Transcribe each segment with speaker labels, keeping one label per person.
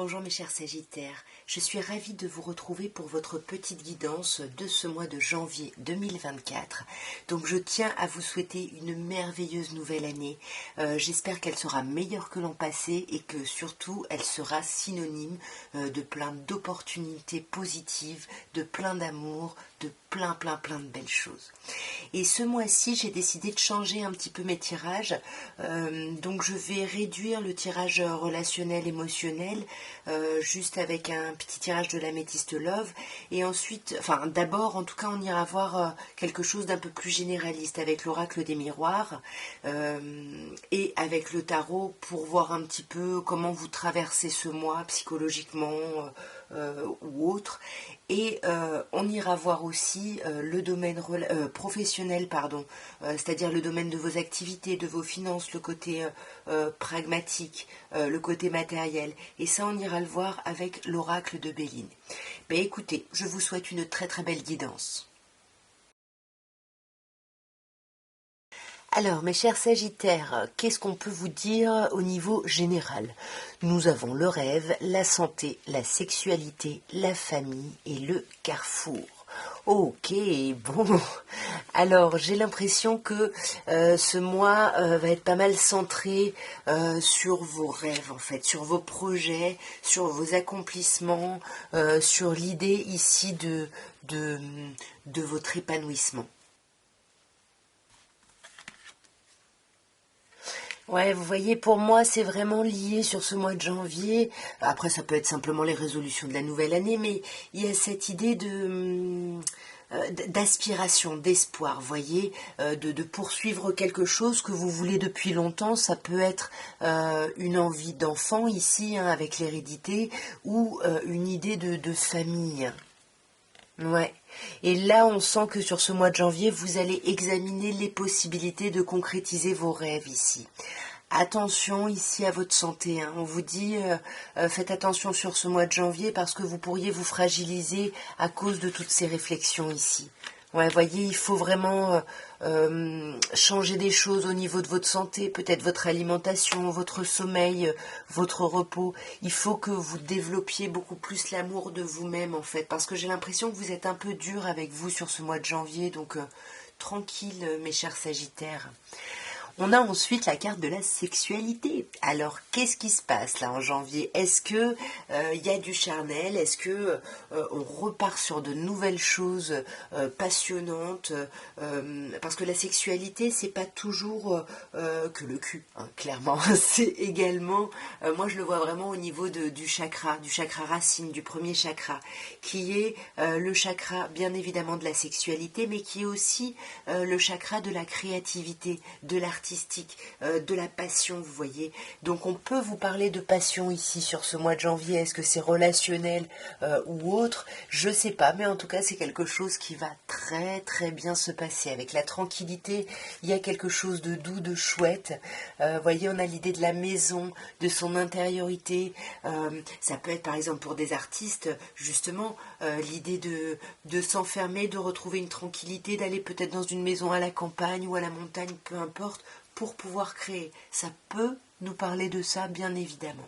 Speaker 1: Bonjour mes chers Sagittaires, je suis ravie de vous retrouver pour votre petite guidance de ce mois de janvier 2024. Donc je tiens à vous souhaiter une merveilleuse nouvelle année. J'espère qu'elle sera meilleure que l'an passé et que surtout elle sera synonyme de plein d'opportunités positives, de plein d'amour, de plein de belles choses. Et ce mois-ci, j'ai décidé de changer un petit peu mes tirages. Donc je vais réduire le tirage relationnel émotionnel juste avec un petit tirage de l'améthyste love. Et ensuite, enfin d'abord, en tout cas, on ira voir quelque chose d'un peu plus généraliste avec l'oracle des miroirs et avec le tarot pour voir un petit peu comment vous traversez ce mois psychologiquement ou autre. Et on ira voir aussi le domaine professionnel, c'est-à-dire le domaine de vos activités, de vos finances, le côté pragmatique, le côté matériel. Et ça, on ira le voir avec l'oracle de Béline. Ben, écoutez, je vous souhaite une très belle guidance. Alors, mes chers Sagittaires, qu'est-ce qu'on peut vous dire au niveau général? Nous avons le rêve, la santé, la sexualité, la famille et le carrefour. Ok, bon. Alors, j'ai l'impression que ce mois va être pas mal centré sur vos rêves, en fait, sur vos projets, sur vos accomplissements, sur l'idée ici de votre épanouissement. Ouais, vous voyez, pour moi, c'est vraiment lié sur ce mois de janvier. Après, ça peut être simplement les résolutions de la nouvelle année, mais il y a cette idée d'aspiration, d'espoir, vous voyez, de poursuivre quelque chose que vous voulez depuis longtemps. Ça peut être une envie d'enfant ici, hein, avec l'hérédité, ou une idée de famille. Ouais. Et là, on sent que sur ce mois de janvier, vous allez examiner les possibilités de concrétiser vos rêves ici. Attention ici à votre santé, hein. On vous dit faites attention sur ce mois de janvier parce que vous pourriez vous fragiliser à cause de toutes ces réflexions ici. Ouais, voyez, il faut vraiment changer des choses au niveau de votre santé, peut-être votre alimentation, votre sommeil, votre repos. Il faut que vous développiez beaucoup plus l'amour de vous-même en fait, parce que j'ai l'impression que vous êtes un peu dur avec vous sur ce mois de janvier, donc tranquille mes chers Sagittaires. On a ensuite la carte de la sexualité. Alors, qu'est-ce qui se passe là en janvier? Est-ce que y a du charnel? Est-ce que on repart sur de nouvelles choses passionnantes? Parce que la sexualité, c'est pas toujours que le cul, hein, clairement. C'est également, moi je le vois vraiment au niveau du chakra racine, du premier chakra, qui est le chakra bien évidemment de la sexualité, mais qui est aussi le chakra de la créativité, de l'artistique, de la passion, vous voyez. Donc on peut vous parler de passion ici sur ce mois de janvier. Est-ce que c'est relationnel ou autre? Je sais pas, mais en tout cas c'est quelque chose qui va très bien se passer. Avec la tranquillité, il y a quelque chose de doux, de chouette. Vous voyez, on a l'idée de la maison, de son intériorité. Ça peut être par exemple pour des artistes, justement, l'idée de s'enfermer, de retrouver une tranquillité, d'aller peut-être dans une maison à la campagne ou à la montagne, peu importe, pour pouvoir créer. Ça peut nous parler de ça, bien évidemment.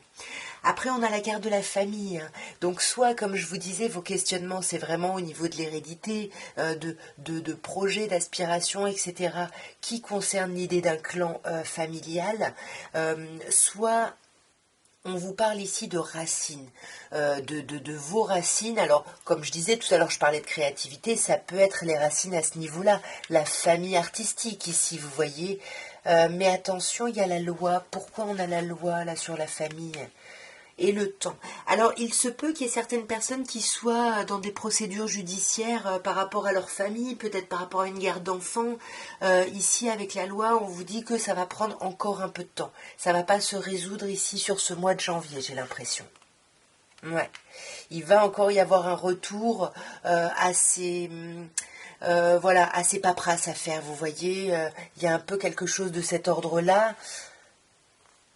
Speaker 1: Après, on a la carte de la famille. Hein. Donc, soit, comme je vous disais, vos questionnements, c'est vraiment au niveau de l'hérédité, de projets, d'aspirations, etc., qui concernent l'idée d'un clan familial. Soit on vous parle ici de racines, de vos racines. Alors, comme je disais tout à l'heure, je parlais de créativité, ça peut être les racines à ce niveau-là, la famille artistique ici, vous voyez. Mais attention, il y a la loi. Pourquoi on a la loi là sur la famille ? Et le temps. Alors, il se peut qu'il y ait certaines personnes qui soient dans des procédures judiciaires par rapport à leur famille, peut-être par rapport à une garde d'enfants. Ici, avec la loi, on vous dit que ça va prendre encore un peu de temps. Ça ne va pas se résoudre ici sur ce mois de janvier, j'ai l'impression. Ouais. Il va encore y avoir un retour à ces... à ces paperasses à faire, vous voyez. Il y a un peu quelque chose de cet ordre-là.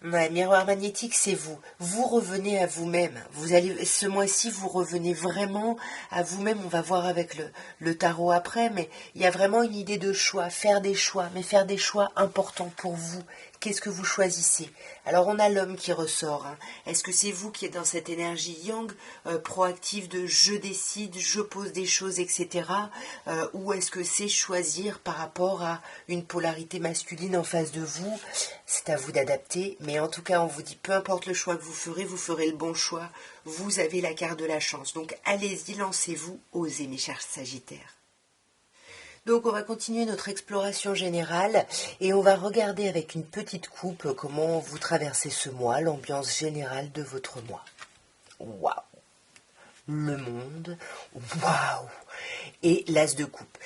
Speaker 1: Ouais, miroir magnétique, c'est vous. Vous revenez à vous-même. Vous allez, ce mois-ci, vous revenez vraiment à vous-même. On va voir avec le tarot après, mais il y a vraiment une idée de choix, faire des choix, mais faire des choix importants pour vous. qu'est-ce que vous choisissez? Alors on a l'homme qui ressort. Hein. Est-ce que c'est vous qui êtes dans cette énergie yang, proactive de je décide, je pose des choses, etc. Ou est-ce que c'est choisir par rapport à une polarité masculine en face de vous? C'est à vous d'adapter, mais en tout cas on vous dit peu importe le choix que vous ferez le bon choix. Vous avez la carte de la chance. Donc allez-y, lancez-vous, osez mes chers Sagittaires. Donc on va continuer notre exploration générale et on va regarder avec une petite coupe comment vous traversez ce mois, l'ambiance générale de votre mois. Waouh! Le monde, waouh! Et l'as de coupe.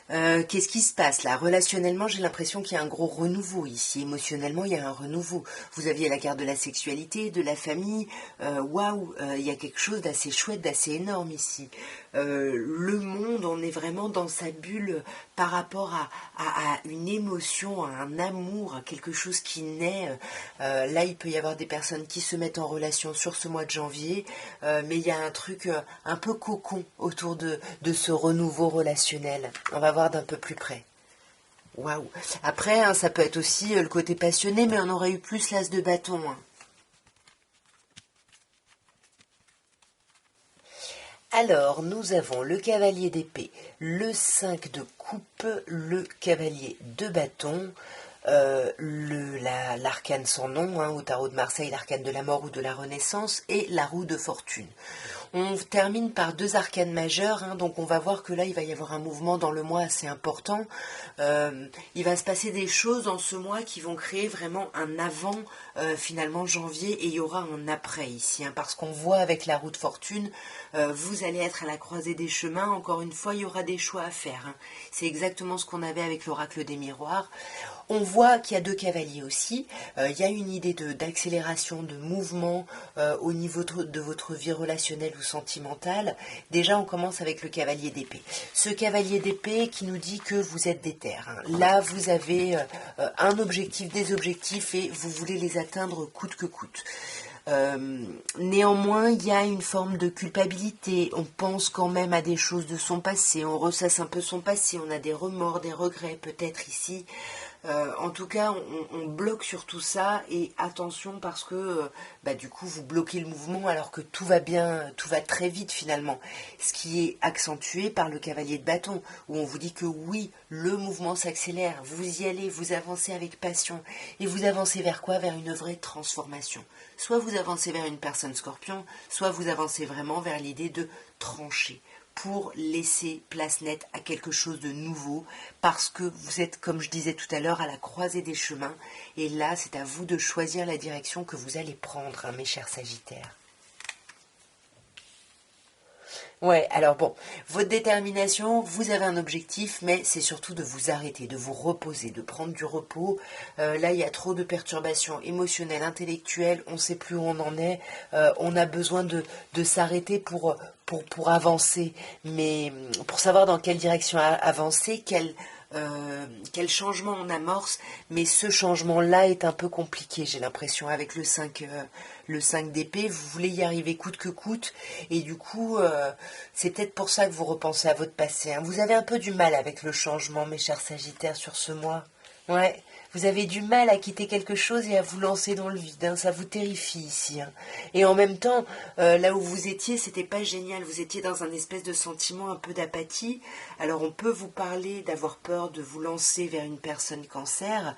Speaker 1: Qu'est-ce qui se passe là? Relationnellement, j'ai l'impression qu'il y a un gros renouveau ici. Émotionnellement, il y a un renouveau. Vous aviez la carte de la sexualité, de la famille. Waouh, il y a quelque chose d'assez chouette, d'assez énorme ici. Le monde, on est vraiment dans sa bulle par rapport à une émotion, à un amour, à quelque chose qui naît. Là, il peut y avoir des personnes qui se mettent en relation sur ce mois de janvier, mais il y a un truc un peu cocon autour de ce renouveau relationnel. On va voir d'un peu plus près. Waouh. Après, hein, ça peut être aussi le côté passionné, mais on aurait eu plus l'as de bâton. Hein. Alors, nous avons le cavalier d'épée, le 5 de coupe, le cavalier de bâton, l'arcane sans nom, hein, au tarot de Marseille, l'arcane de la mort ou de la renaissance, et la roue de fortune. On termine par deux arcanes majeures, hein, donc on va voir que là, il va y avoir un mouvement dans le mois assez important. Il va se passer des choses dans ce mois qui vont créer vraiment un avant, finalement, janvier, et il y aura un après ici, hein, parce qu'on voit avec la roue de fortune, vous allez être à la croisée des chemins. Encore une fois, il y aura des choix à faire. Hein. C'est exactement ce qu'on avait avec l'oracle des miroirs. On voit qu'il y a deux cavaliers aussi. Il y a une idée d'accélération, de mouvement au niveau de votre vie relationnelle ou sentimentale. Déjà, on commence avec le cavalier d'épée. Ce cavalier d'épée qui nous dit que vous êtes déter. Hein. Là, vous avez un objectif, des objectifs et vous voulez les atteindre coûte que coûte. Néanmoins, il y a une forme de culpabilité. On pense quand même à des choses de son passé. On ressasse un peu son passé. On a des remords, des regrets peut-être ici. En tout cas, on bloque sur tout ça et attention parce que du coup vous bloquez le mouvement alors que tout va bien, tout va très vite finalement. Ce qui est accentué par le cavalier de bâton où on vous dit que oui, le mouvement s'accélère, vous y allez, vous avancez avec passion et vous avancez vers quoi? Vers une vraie transformation. Soit vous avancez vers une personne scorpion, soit vous avancez vraiment vers l'idée de trancher pour laisser place nette à quelque chose de nouveau, parce que vous êtes, comme je disais tout à l'heure, à la croisée des chemins, et là, c'est à vous de choisir la direction que vous allez prendre, hein, mes chers Sagittaires. Ouais, alors bon, votre détermination, vous avez un objectif, mais c'est surtout de vous arrêter, de vous reposer, de prendre du repos. Là, il y a trop de perturbations émotionnelles, intellectuelles, on ne sait plus où on en est, on a besoin de s'arrêter pour avancer, mais pour savoir dans quelle direction avancer, quel changement on amorce, mais ce changement-là est un peu compliqué, j'ai l'impression, avec le 5 d'épée, vous voulez y arriver coûte que coûte, et du coup, c'est peut-être pour ça que vous repensez à votre passé. Hein. Vous avez un peu du mal avec le changement, mes chers Sagittaires, sur ce mois. Ouais, vous avez du mal à quitter quelque chose et à vous lancer dans le vide, hein. Ça vous terrifie ici. Hein. Et en même temps, là où vous étiez, c'était pas génial. Vous étiez dans un espèce de sentiment un peu d'apathie. Alors on peut vous parler d'avoir peur de vous lancer vers une personne cancer,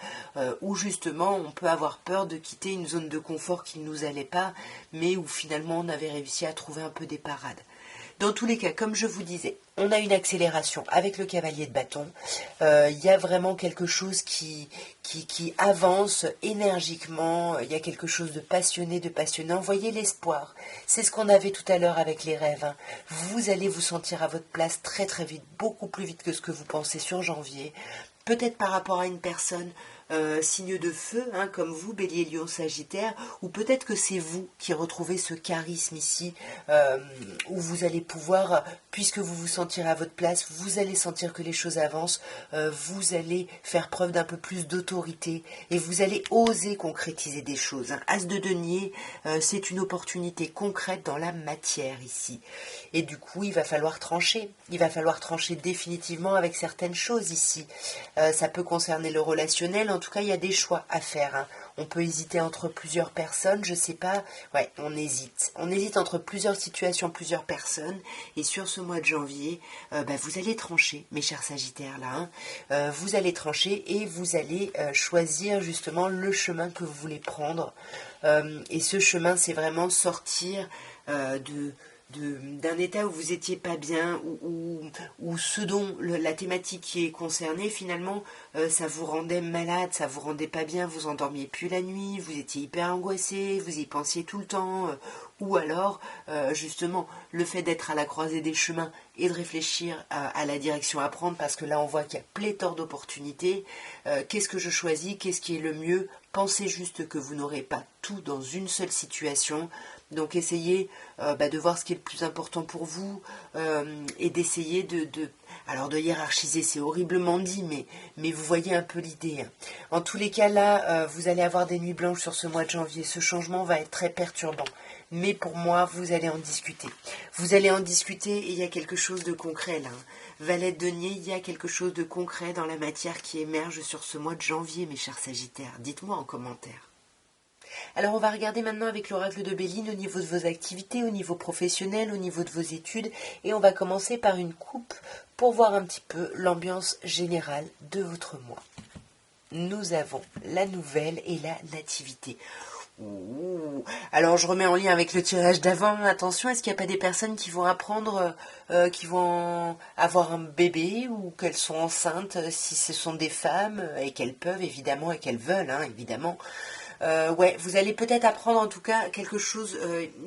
Speaker 1: ou justement on peut avoir peur de quitter une zone de confort qui ne nous allait pas, mais où finalement on avait réussi à trouver un peu des parades. Dans tous les cas, comme je vous disais, on a une accélération avec le cavalier de bâton. Il y a vraiment quelque chose qui avance énergiquement. Il y a quelque chose de passionné, de passionnant. Voyez l'espoir. C'est ce qu'on avait tout à l'heure avec les rêves. Hein. Vous allez vous sentir à votre place très très vite, beaucoup plus vite que ce que vous pensez sur janvier. Peut-être par rapport à une personne signe de feu, hein, comme vous, Bélier, Lion, Sagittaire, ou peut-être que c'est vous qui retrouvez ce charisme ici, où vous allez pouvoir, puisque vous vous sentirez à votre place, vous allez sentir que les choses avancent, vous allez faire preuve d'un peu plus d'autorité, et vous allez oser concrétiser des choses. Hein. As de denier, c'est une opportunité concrète dans la matière ici. Et du coup, il va falloir trancher. Il va falloir trancher définitivement avec certaines choses ici. Ça peut concerner le relationnel, en tout cas, il y a des choix à faire, hein. On peut hésiter entre plusieurs personnes, je sais pas. Ouais, on hésite. On hésite entre plusieurs situations, plusieurs personnes. Et sur ce mois de janvier, vous allez trancher, mes chers Sagittaires, là. Hein. Vous allez trancher et vous allez choisir justement le chemin que vous voulez prendre. Et ce chemin, c'est vraiment sortir d'un état où vous étiez pas bien, ou ce dont la thématique qui est concernée, finalement, ça vous rendait malade, ça vous rendait pas bien, vous endormiez plus la nuit, vous étiez hyper angoissé, vous y pensiez tout le temps, ou alors, justement, le fait d'être à la croisée des chemins et de réfléchir à la direction à prendre, parce que là, on voit qu'il y a pléthore d'opportunités. Qu'est-ce que je choisis? Qu'est-ce qui est le mieux? Pensez juste que vous n'aurez pas tout dans une seule situation. Donc essayez de voir ce qui est le plus important pour vous, et d'essayer alors de hiérarchiser, c'est horriblement dit, mais vous voyez un peu l'idée. Hein. En tous les cas, là, vous allez avoir des nuits blanches sur ce mois de janvier. Ce changement va être très perturbant. Mais pour moi, vous allez en discuter. Vous allez en discuter et il y a quelque chose de concret là. Hein. Valet de denier, il y a quelque chose de concret dans la matière qui émerge sur ce mois de janvier, mes chers Sagittaires. Dites-moi en commentaire. Alors on va regarder maintenant avec l'oracle de Béline au niveau de vos activités, au niveau professionnel, au niveau de vos études. Et on va commencer par une coupe pour voir un petit peu l'ambiance générale de votre mois. Nous avons la nouvelle et la nativité. Ouh. Alors je remets en lien avec le tirage d'avant. Attention, est-ce qu'il n'y a pas des personnes qui vont apprendre, qui vont avoir un bébé ou qu'elles sont enceintes si ce sont des femmes et qu'elles peuvent évidemment et qu'elles veulent, hein, évidemment. Ouais, vous allez peut-être apprendre en tout cas quelque chose,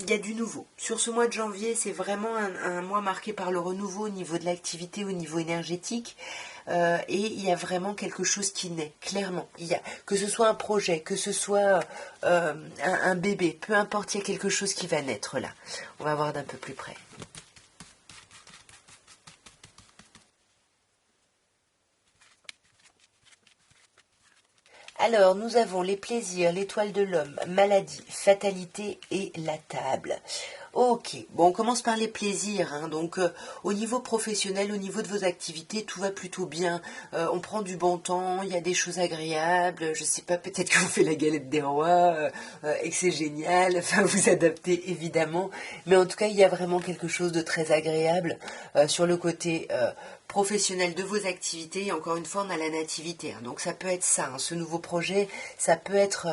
Speaker 1: il y a du nouveau. Sur ce mois de janvier, c'est vraiment un mois marqué par le renouveau au niveau de l'activité, au niveau énergétique. Et il y a vraiment quelque chose qui naît, clairement. Que ce soit un projet, que ce soit un bébé, peu importe, il y a quelque chose qui va naître là. On va voir d'un peu plus près. Alors, nous avons les plaisirs, l'étoile de l'homme, maladie, fatalité et la table. Ok, bon, on commence par les plaisirs. Hein. Donc, au niveau professionnel, au niveau de vos activités, tout va plutôt bien. On prend du bon temps, il y a des choses agréables. Je sais pas, peut-être que vous faites la galette des rois et que c'est génial. Enfin, vous adaptez évidemment. Mais en tout cas, il y a vraiment quelque chose de très agréable sur le côté professionnel de vos activités. Et encore une fois, on a la nativité. Hein. Donc, ça peut être ça, hein, ce nouveau projet. Ça peut être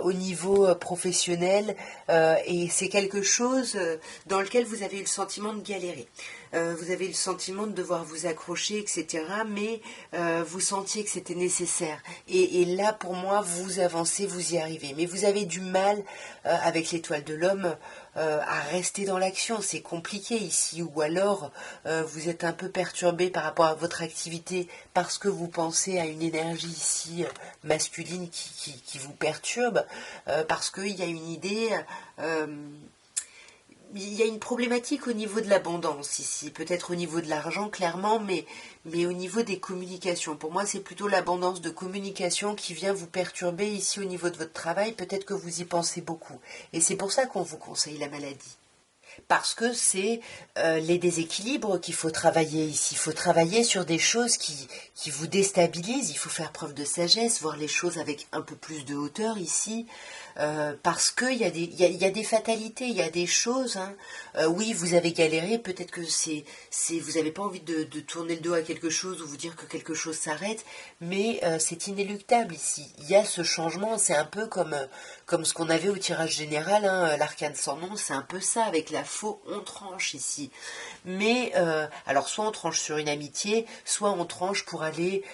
Speaker 1: au niveau professionnel. Et c'est quelque chose dans lequel vous avez eu le sentiment de galérer. Vous avez eu le sentiment de devoir vous accrocher, etc. Mais vous sentiez que c'était nécessaire. Et là, pour moi, vous avancez, vous y arrivez. Mais vous avez du mal, avec l'étoile de l'homme, à rester dans l'action. C'est compliqué ici. Ou alors, vous êtes un peu perturbé par rapport à votre activité parce que vous pensez à une énergie ici masculine qui vous perturbe, parce qu'il y a une idée... il y a une problématique au niveau de l'abondance ici, peut-être au niveau de l'argent clairement, mais au niveau des communications. Pour moi, c'est plutôt l'abondance de communication qui vient vous perturber ici au niveau de votre travail. Peut-être que vous y pensez beaucoup. Et c'est pour ça qu'on vous conseille la maladie. Parce que c'est les déséquilibres qu'il faut travailler ici. Il faut travailler sur des choses qui vous déstabilisent. Il faut faire preuve de sagesse, voir les choses avec un peu plus de hauteur ici. Parce qu'il y a des fatalités, il y a des choses. Hein. Oui, vous avez galéré, peut-être que vous n'avez pas envie de tourner le dos à quelque chose ou vous dire que quelque chose s'arrête, mais c'est inéluctable ici. Il y a ce changement, c'est un peu comme ce qu'on avait au tirage général, hein, l'arcane sans nom, c'est un peu ça, avec la faux, on tranche ici. Mais, alors soit on tranche sur une amitié, soit on tranche pour aller...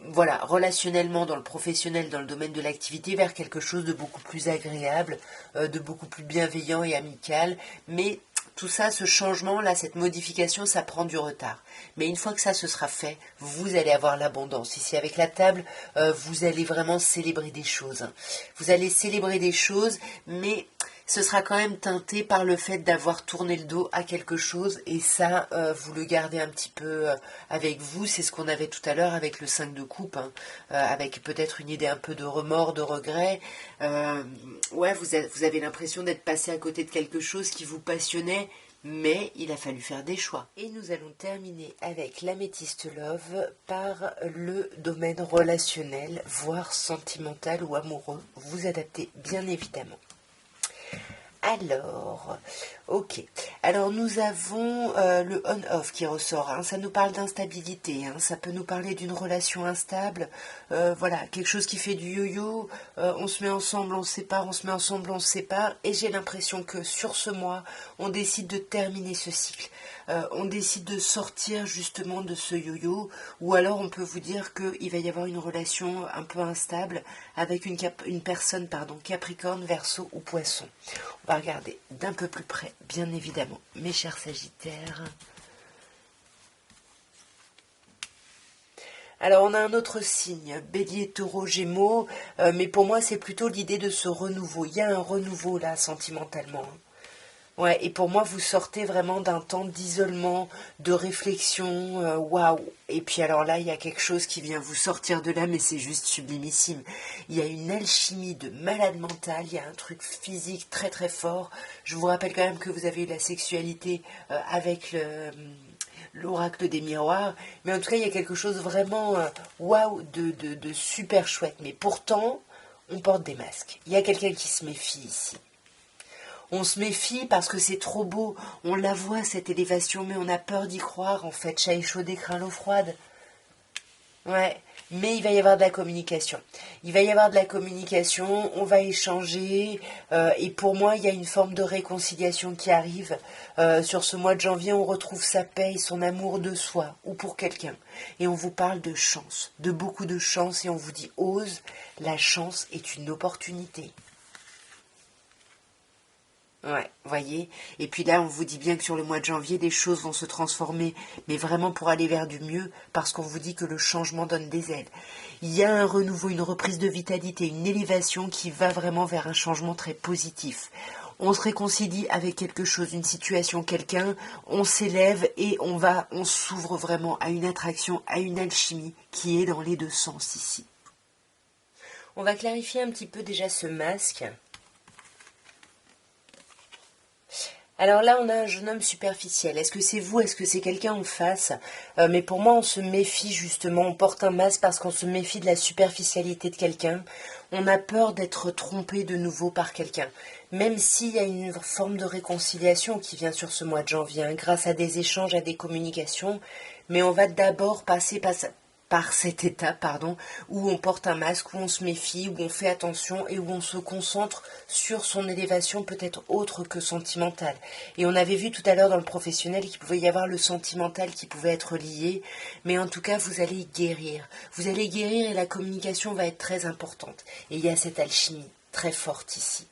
Speaker 1: voilà, relationnellement dans le professionnel, dans le domaine de l'activité, vers quelque chose de beaucoup plus agréable, de beaucoup plus bienveillant et amical. Mais tout ça, ce changement-là, cette modification, ça prend du retard. Mais une fois que ça se sera fait, vous allez avoir l'abondance. Ici, avec la table, vous allez vraiment célébrer des choses. Hein. Vous allez célébrer des choses, mais... ce sera quand même teinté par le fait d'avoir tourné le dos à quelque chose, et ça, vous le gardez un petit peu avec vous. C'est ce qu'on avait tout à l'heure avec le 5 de coupe, hein, avec peut-être une idée un peu de remords, de regret. Ouais, vous avez l'impression d'être passé à côté de quelque chose qui vous passionnait, mais il a fallu faire des choix. Et nous allons terminer avec l'améthyste love par le domaine relationnel, voire sentimental ou amoureux. Vous adaptez bien évidemment. Alors, ok. Alors nous avons le on-off qui ressort. Hein. Ça nous parle d'instabilité. Hein. Ça peut nous parler d'une relation instable. Voilà, quelque chose qui fait du yo-yo. On se met ensemble, on se sépare, on se met ensemble, on se sépare. Et j'ai l'impression que sur ce mois, on décide de terminer ce cycle. On décide de sortir justement de ce yo-yo. Ou alors on peut vous dire qu'il va y avoir une relation un peu instable avec une personne, Capricorne, Verseau ou Poisson. On va regarder d'un peu plus près, bien évidemment, mes chers Sagittaires. Alors on a un autre signe, Bélier, Taureau, Gémeaux, mais pour moi c'est plutôt l'idée de ce renouveau. Il y a un renouveau là, sentimentalement. Ouais, et pour moi, vous sortez vraiment d'un temps d'isolement, de réflexion, waouh. Et puis alors là, il y a quelque chose qui vient vous sortir de là, mais c'est juste sublimissime. Il y a une alchimie de malade mental, il y a un truc physique très très fort. Je vous rappelle quand même que vous avez eu la sexualité avec l'oracle des miroirs, mais en tout cas, il y a quelque chose vraiment waouh de super chouette. Mais pourtant, on porte des masques. Il y a quelqu'un qui se méfie ici. On se méfie parce que c'est trop beau, on la voit cette élévation, mais on a peur d'y croire, en fait, chat échaudé craint l'eau froide. Ouais, mais il va y avoir de la communication. Il va y avoir de la communication, on va échanger, et pour moi, il y a une forme de réconciliation qui arrive. Sur ce mois de janvier, on retrouve sa paix et son amour de soi, ou pour quelqu'un. Et on vous parle de chance, de beaucoup de chance, et on vous dit, ose, la chance est une opportunité. Ouais, voyez. Et puis là, on vous dit bien que sur le mois de janvier, des choses vont se transformer, mais vraiment pour aller vers du mieux, parce qu'on vous dit que le changement donne des ailes. Il y a un renouveau, une reprise de vitalité, une élévation qui va vraiment vers un changement très positif. On se réconcilie avec quelque chose, une situation, quelqu'un, on s'élève et on s'ouvre vraiment à une attraction, à une alchimie qui est dans les deux sens ici. On va clarifier un petit peu déjà ce masque. Alors là, on a un jeune homme superficiel. Est-ce que c'est vous? Est-ce que c'est quelqu'un en face? Mais pour moi, on se méfie justement. On porte un masque parce qu'on se méfie de la superficialité de quelqu'un. On a peur d'être trompé de nouveau par quelqu'un. Même s'il y a une forme de réconciliation qui vient sur ce mois de janvier, hein, grâce à des échanges, à des communications. Mais on va d'abord passer par cette étape, où on porte un masque, où on se méfie, où on fait attention et où on se concentre sur son élévation peut-être autre que sentimentale. Et on avait vu tout à l'heure dans le professionnel qu'il pouvait y avoir le sentimental qui pouvait être lié, mais en tout cas vous allez guérir. Vous allez guérir et la communication va être très importante. Et il y a cette alchimie très forte ici.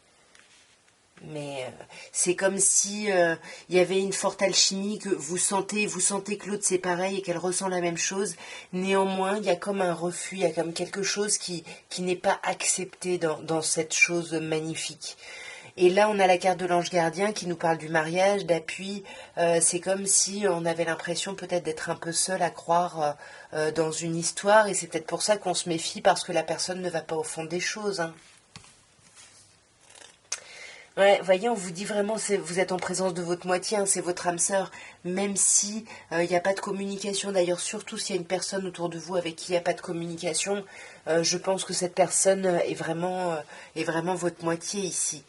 Speaker 1: Mais c'est comme si il y avait une forte alchimie que vous sentez que l'autre c'est pareil et qu'elle ressent la même chose. Néanmoins, il y a comme un refus, il y a comme quelque chose qui n'est pas accepté dans cette chose magnifique. Et là, on a la carte de l'ange gardien qui nous parle du mariage, d'appui. C'est comme si on avait l'impression peut-être d'être un peu seul à croire dans une histoire. Et c'est peut-être pour ça qu'on se méfie parce que la personne ne va pas au fond des choses. Hein. Ouais, voyez, on vous dit vraiment, vous êtes en présence de votre moitié, hein, c'est votre âme sœur, même si il n'y a pas de communication. D'ailleurs, surtout s'il y a une personne autour de vous avec qui il n'y a pas de communication, je pense que cette personne est vraiment votre moitié ici.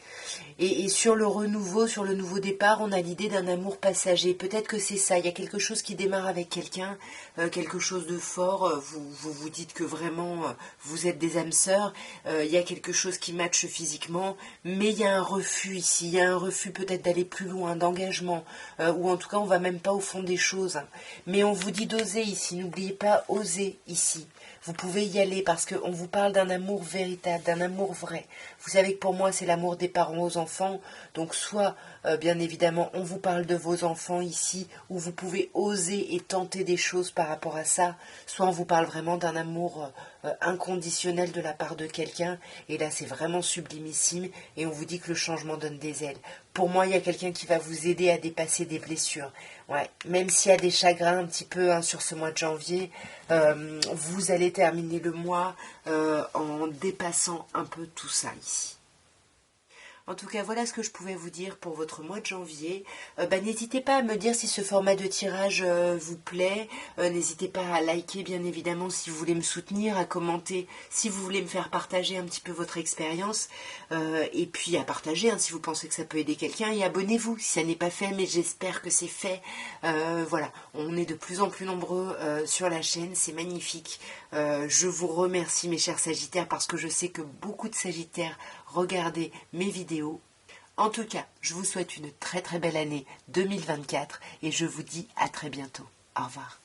Speaker 1: Et sur le renouveau, sur le nouveau départ, on a l'idée d'un amour passager. Peut-être que c'est ça, il y a quelque chose qui démarre avec quelqu'un, quelque chose de fort, vous dites que vraiment vous êtes des âmes sœurs, il y a quelque chose qui matche physiquement, mais il y a un refus ici, il y a un refus peut-être d'aller plus loin, d'engagement, ou en tout cas on va même pas au fond des choses. Hein. Mais on vous dit d'oser ici, n'oubliez pas, oser ici. Vous pouvez y aller parce qu'on vous parle d'un amour véritable, d'un amour vrai. Vous savez que pour moi, c'est l'amour des parents aux enfants. Donc soit, bien évidemment, on vous parle de vos enfants ici, où vous pouvez oser et tenter des choses par rapport à ça. Soit on vous parle vraiment d'un amour inconditionnel de la part de quelqu'un. Et là, c'est vraiment sublimissime. Et on vous dit que le changement donne des ailes. Pour moi, il y a quelqu'un qui va vous aider à dépasser des blessures. Ouais, même s'il y a des chagrins un petit peu sur ce mois de janvier, vous allez terminer le mois en dépassant un peu tout ça ici. En tout cas, voilà ce que je pouvais vous dire pour votre mois de janvier. N'hésitez pas à me dire si ce format de tirage vous plaît. N'hésitez pas à liker, bien évidemment, si vous voulez me soutenir, à commenter si vous voulez me faire partager un petit peu votre expérience. Et puis à partager si vous pensez que ça peut aider quelqu'un. Et abonnez-vous si ça n'est pas fait, mais j'espère que c'est fait. Voilà, on est de plus en plus nombreux sur la chaîne, c'est magnifique. Je vous remercie mes chers Sagittaires parce que je sais que beaucoup de Sagittaires regardez mes vidéos. En tout cas, je vous souhaite une très très belle année 2024 et je vous dis à très bientôt. Au revoir.